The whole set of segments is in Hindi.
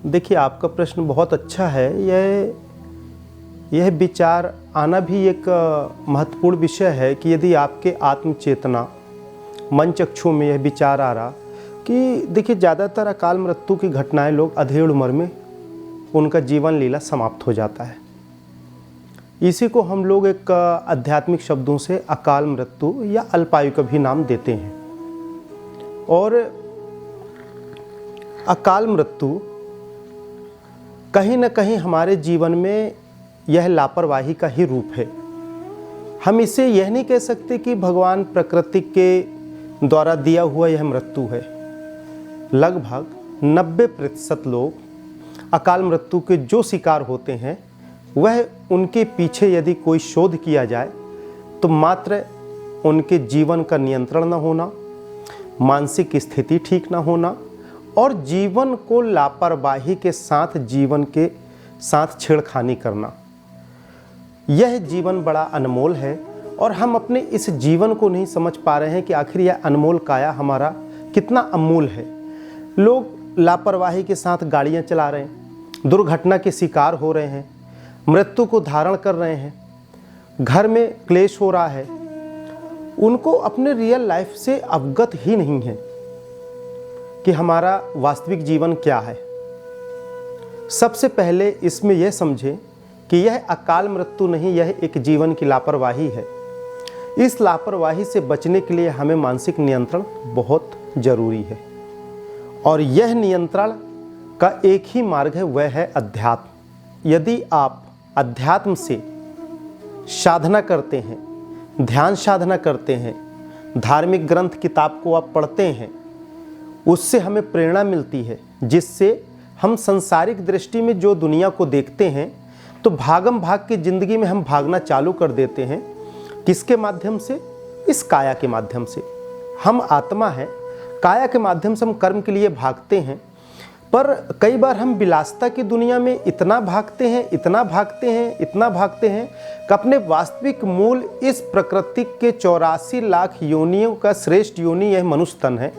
देखिए, आपका प्रश्न बहुत अच्छा है। यह विचार आना भी एक महत्वपूर्ण विषय है कि यदि आपके आत्मचेतना मन चक्षु में यह विचार आ रहा कि देखिए, ज़्यादातर अकाल मृत्यु की घटनाएं लोग अधेड़ उम्र में उनका जीवन लीला समाप्त हो जाता है। इसी को हम लोग एक आध्यात्मिक शब्दों से अकाल मृत्यु या अल्पायु का भी नाम देते हैं। और अकाल मृत्यु कहीं न कहीं हमारे जीवन में यह लापरवाही का ही रूप है। हम इसे यह नहीं कह सकते कि भगवान प्रकृति के द्वारा दिया हुआ यह मृत्यु है। लगभग 90% लोग अकाल मृत्यु के जो शिकार होते हैं वह उनके पीछे यदि कोई शोध किया जाए तो मात्र उनके जीवन का नियंत्रण न होना, मानसिक स्थिति ठीक न होना और जीवन को लापरवाही के साथ जीवन के साथ छेड़खानी करना। यह जीवन बड़ा अनमोल है और हम अपने इस जीवन को नहीं समझ पा रहे हैं कि आखिर यह अनमोल काया हमारा कितना अमूल है। लोग लापरवाही के साथ गाड़ियां चला रहे हैं, दुर्घटना के शिकार हो रहे हैं, मृत्यु को धारण कर रहे हैं, घर में क्लेश हो रहा है। उनको अपने रियल लाइफ से अवगत ही नहीं है कि हमारा वास्तविक जीवन क्या है। सबसे पहले इसमें यह समझें कि यह अकाल मृत्यु नहीं, यह एक जीवन की लापरवाही है। इस लापरवाही से बचने के लिए हमें मानसिक नियंत्रण बहुत जरूरी है और यह नियंत्रण का एक ही मार्ग है, वह है अध्यात्म। यदि आप अध्यात्म से साधना करते हैं, ध्यान साधना करते हैं, धार्मिक ग्रंथ किताब को आप पढ़ते हैं, उससे हमें प्रेरणा मिलती है, जिससे हम संसारिक दृष्टि में जो दुनिया को देखते हैं तो भागम भाग की जिंदगी में हम भागना चालू कर देते हैं। किसके माध्यम से? इस काया के माध्यम से। हम आत्मा है, काया के माध्यम से हम कर्म के लिए भागते हैं। पर कई बार हम विलासिता की दुनिया में इतना भागते हैं कि अपने वास्तविक मूल इस प्रकृति के 84 लाख योनियों का श्रेष्ठ योनि यह मनुष्य तन है।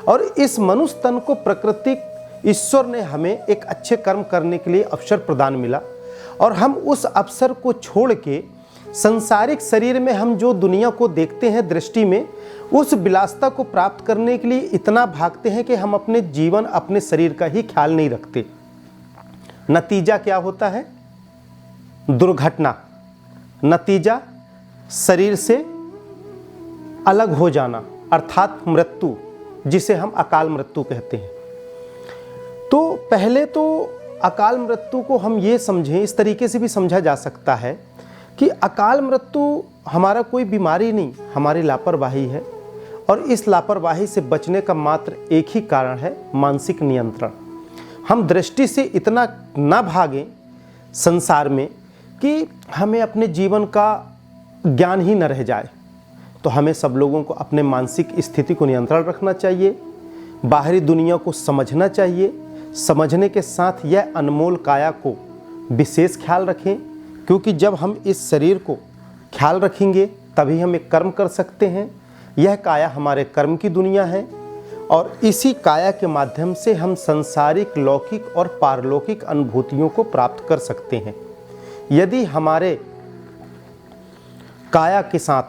और इस मनुष्य तन को प्रकृति ईश्वर ने हमें एक अच्छे कर्म करने के लिए अवसर प्रदान मिला और हम उस अवसर को छोड़ के संसारिक शरीर में हम जो दुनिया को देखते हैं दृष्टि में, उस विलासिता को प्राप्त करने के लिए इतना भागते हैं कि हम अपने जीवन, अपने शरीर का ही ख्याल नहीं रखते। नतीजा क्या होता है? दुर्घटना। नतीजा शरीर से अलग हो जाना, अर्थात मृत्यु, जिसे हम अकाल मृत्यु कहते हैं। तो पहले तो अकाल मृत्यु को हम ये समझें, इस तरीके से भी समझा जा सकता है कि अकाल मृत्यु हमारा कोई बीमारी नहीं, हमारी लापरवाही है। और इस लापरवाही से बचने का मात्र एक ही कारण है, मानसिक नियंत्रण। हम दृष्टि से इतना ना भागें संसार में कि हमें अपने जीवन का ज्ञान ही न रह जाए। तो हमें सब लोगों को अपने मानसिक स्थिति को नियंत्रण रखना चाहिए, बाहरी दुनिया को समझना चाहिए। समझने के साथ यह अनमोल काया को विशेष ख्याल रखें, क्योंकि जब हम इस शरीर को ख्याल रखेंगे तभी हम एक कर्म कर सकते हैं। यह काया हमारे कर्म की दुनिया है और इसी काया के माध्यम से हम संसारिक, लौकिक और पारलौकिक अनुभूतियों को प्राप्त कर सकते हैं। यदि हमारे काया के साथ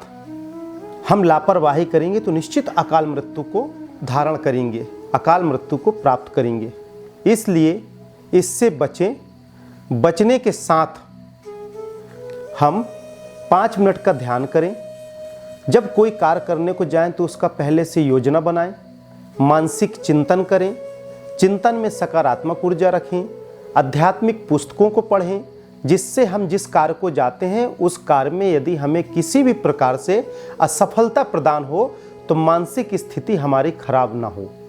हम लापरवाही करेंगे तो निश्चित अकाल मृत्यु को धारण करेंगे, अकाल मृत्यु को प्राप्त करेंगे। इसलिए इससे बचें। बचने के साथ हम 5 मिनट का ध्यान करें। जब कोई कार्य करने को जाएं तो उसका पहले से योजना बनाएं, मानसिक चिंतन करें, चिंतन में सकारात्मक ऊर्जा रखें, आध्यात्मिक पुस्तकों को पढ़ें, जिससे हम जिस कार्य को जाते हैं उस कार्य में यदि हमें किसी भी प्रकार से असफलता प्रदान हो तो मानसिक स्थिति हमारी खराब ना हो।